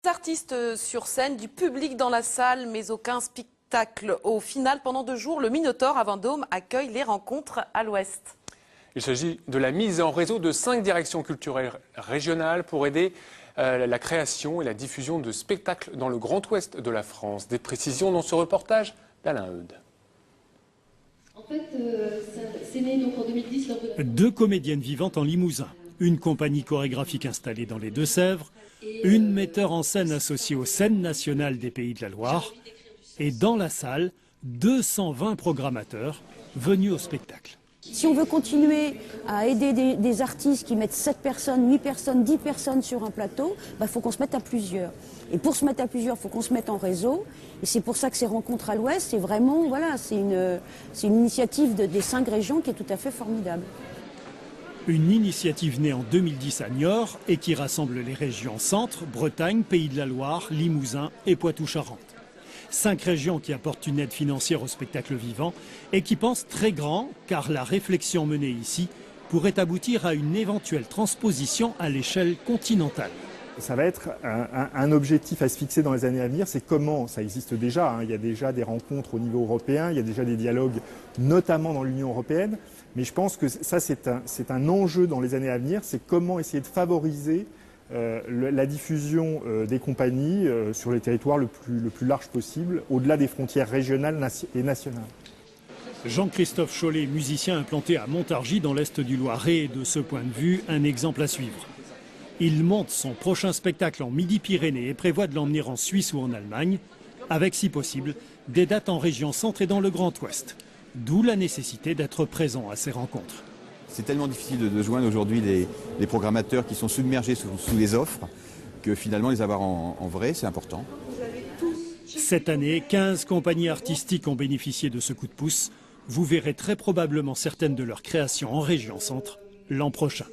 Artistes sur scène, du public dans la salle, mais aucun spectacle. Au final, pendant 2 jours, le Minotaure à Vendôme accueille les rencontres à l'Ouest. Il s'agit de la mise en réseau de 5 directions culturelles régionales pour aider la création et la diffusion de spectacles dans le Grand Ouest de la France. Des précisions dans ce reportage d'Alain Eudes. En fait, c'est né donc en 2010 lors de... 2 comédiennes vivantes en Limousin, une compagnie chorégraphique installée dans les Deux-Sèvres, une metteur en scène associée aux scènes nationales des Pays de la Loire, et dans la salle, 220 programmateurs venus au spectacle. Si on veut continuer à aider des artistes qui mettent 7 personnes, 8 personnes, 10 personnes sur un plateau, il faut qu'on se mette à plusieurs. Et pour se mettre à plusieurs, il faut qu'on se mette en réseau. Et c'est pour ça que ces rencontres à l'Ouest, c'est vraiment, voilà, c'est une initiative des 5 régions qui est tout à fait formidable. Une initiative née en 2010 à Niort et qui rassemble les régions Centre, Bretagne, Pays de la Loire, Limousin et Poitou-Charentes. 5 régions qui apportent une aide financière au spectacle vivant et qui pensent très grand, car la réflexion menée ici pourrait aboutir à une éventuelle transposition à l'échelle continentale. Ça va être un objectif à se fixer dans les années à venir, c'est comment, ça existe déjà, il y a déjà des rencontres au niveau européen, il y a déjà des dialogues, notamment dans l'Union européenne, mais je pense que ça c'est un enjeu dans les années à venir, c'est comment essayer de favoriser la diffusion des compagnies sur les territoires le plus large possible, au-delà des frontières régionales et nationales. Jean-Christophe Chollet, musicien implanté à Montargis dans l'est du Loiret, est de ce point de vue un exemple à suivre. Il monte son prochain spectacle en Midi-Pyrénées et prévoit de l'emmener en Suisse ou en Allemagne, avec si possible des dates en région Centre et dans le Grand Ouest. D'où la nécessité d'être présent à ces rencontres. C'est tellement difficile de joindre aujourd'hui les programmateurs qui sont submergés sous les offres que finalement les avoir en vrai, c'est important. Cette année, 15 compagnies artistiques ont bénéficié de ce coup de pouce. Vous verrez très probablement certaines de leurs créations en région Centre l'an prochain.